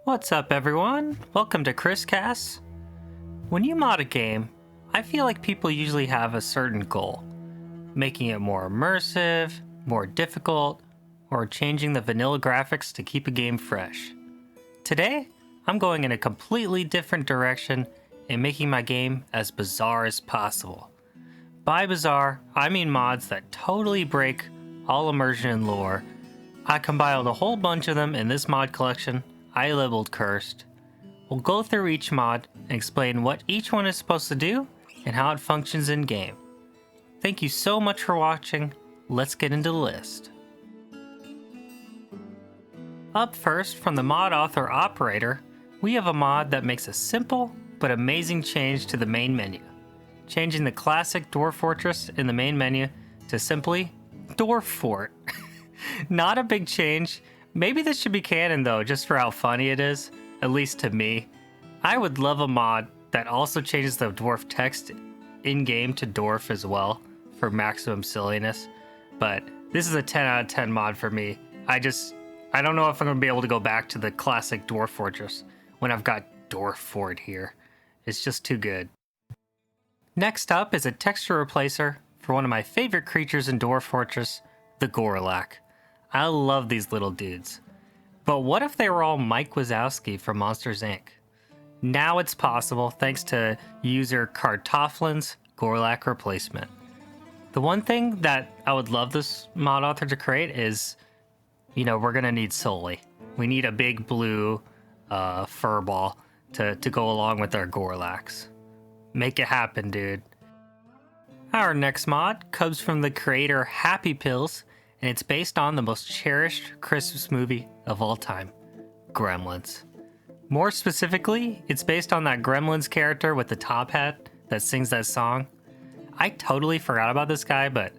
What's up, everyone? Welcome to ChrisCast. When you mod a game, I feel like people usually have a certain goal, making it more immersive, more difficult, or changing the vanilla graphics to keep a game fresh. Today, I'm going in a completely different direction and making my game as bizarre as possible. By bizarre, I mean mods that totally break all immersion and lore. I compiled a whole bunch of them in this mod collection I labeled Cursed. We'll go through each mod and explain what each one is supposed to do and how it functions in game. Thank you so much for watching. Let's get into the list. Up first, from the mod author operator, we have a mod that makes a simple but amazing change to the main menu, changing the classic Dwarf Fortress in the main menu to simply Dwarf Fort. Not a big change. Maybe this should be canon though, just for how funny it is, at least to me. I would love a mod that also changes the dwarf text in-game to dwarf as well, for maximum silliness. But this is a 10 out of 10 mod for me. I don't know if I'm going to be able to go back to the classic Dwarf Fortress when I've got Dwarf Fort here. It's just too good. Next up is a texture replacer for one of my favorite creatures in Dwarf Fortress, the Gorlak. I love these little dudes. But what if they were all Mike Wazowski from Monsters Inc? Now it's possible thanks to user Kartofflen's Gorlak Replacement. The one thing that I would love this mod author to create is, we're gonna need Sully. We need a big blue fur ball to go along with our Gorlaks. Make it happen, dude. Our next mod comes from the creator Happy Pills, and it's based on the most cherished Christmas movie of all time, Gremlins. More specifically, it's based on that Gremlins character with the top hat that sings that song. I totally forgot about this guy, but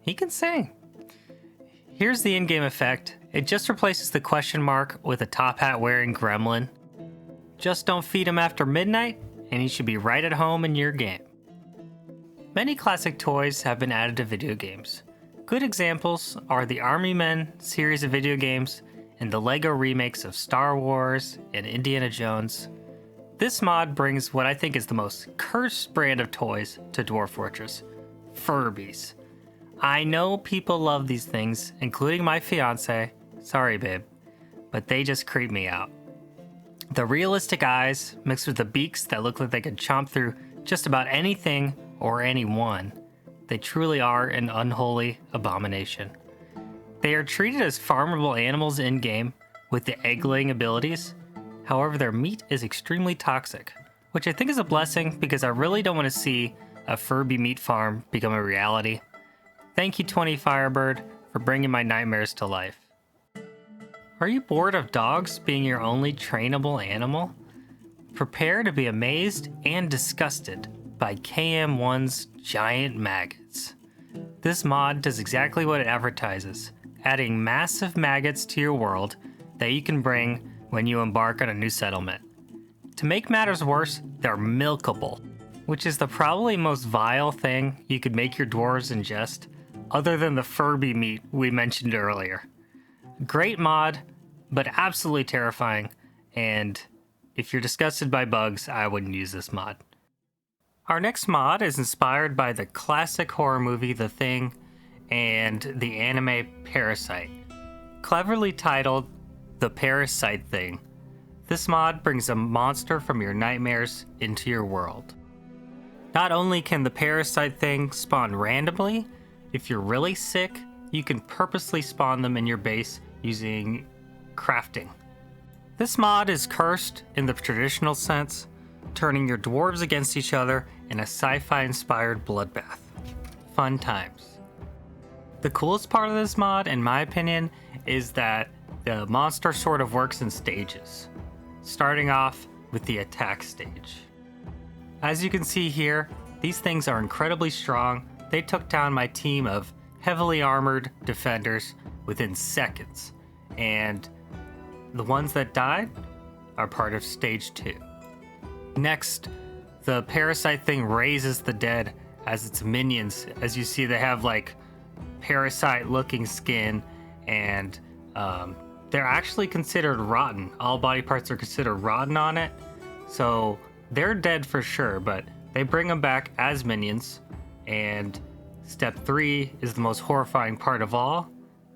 he can sing. Here's the in-game effect. It just replaces the question mark with a top hat wearing gremlin. Just don't feed him after midnight, and he should be right at home in your game. Many classic toys have been added to video games. Good examples are the Army Men series of video games and the LEGO remakes of Star Wars and Indiana Jones. This mod brings what I think is the most cursed brand of toys to Dwarf Fortress, Furbies. I know people love these things, including my fiance, sorry babe, but they just creep me out. The realistic eyes mixed with the beaks that look like they could chomp through just about anything or anyone. They truly are an unholy abomination. They are treated as farmable animals in-game with the egg-laying abilities. However, their meat is extremely toxic, which I think is a blessing because I really don't want to see a Furby meat farm become a reality. Thank you, 20 Firebird, for bringing my nightmares to life. Are you bored of dogs being your only trainable animal? Prepare to be amazed and disgusted by KM.One's giant maggots. This mod does exactly what it advertises, adding massive maggots to your world that you can bring when you embark on a new settlement. To make matters worse, they're milkable, which is the probably most vile thing you could make your dwarves ingest, other than the Furby meat we mentioned earlier. Great mod, but absolutely terrifying, and if you're disgusted by bugs, I wouldn't use this mod. Our next mod is inspired by the classic horror movie The Thing and the anime Parasyte, cleverly titled The Parasyte-Thing. This mod brings a monster from your nightmares into your world. Not only can the Parasyte-Thing spawn randomly, if you're really sick, you can purposely spawn them in your base using crafting. This mod is cursed in the traditional sense, turning your dwarves against each other in a sci-fi inspired bloodbath. Fun times. The coolest part of this mod, in my opinion, is that the monster sort of works in stages, starting off with the attack stage. As you can see here, these things are incredibly strong. They took down my team of heavily armored defenders within seconds, and the ones that died are part of stage 2. Next, the Parasyte-Thing raises the dead as its minions. As you see, they have like parasite looking skin and they're actually considered rotten. All body parts are considered rotten on it. So they're dead for sure, but they bring them back as minions. And step 3 is the most horrifying part of all.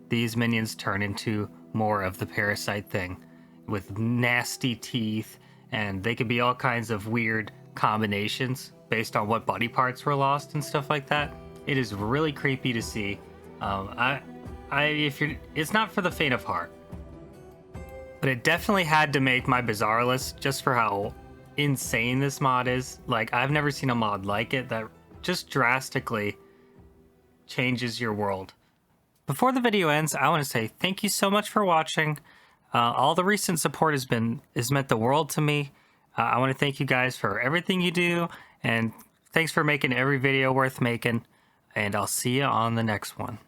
These minions turn into more of the Parasyte-Thing with nasty teeth, and they could be all kinds of weird combinations based on what body parts were lost and stuff like that. It is really creepy to see. It's not for the faint of heart. But it definitely had to make my bizarre list just for how insane this mod is. Like, I've never seen a mod like it that just drastically changes your world. Before the video ends, I want to say thank you so much for watching. All the recent support has meant the world to me. I want to thank you guys for everything you do, and thanks for making every video worth making. And I'll see you on the next one.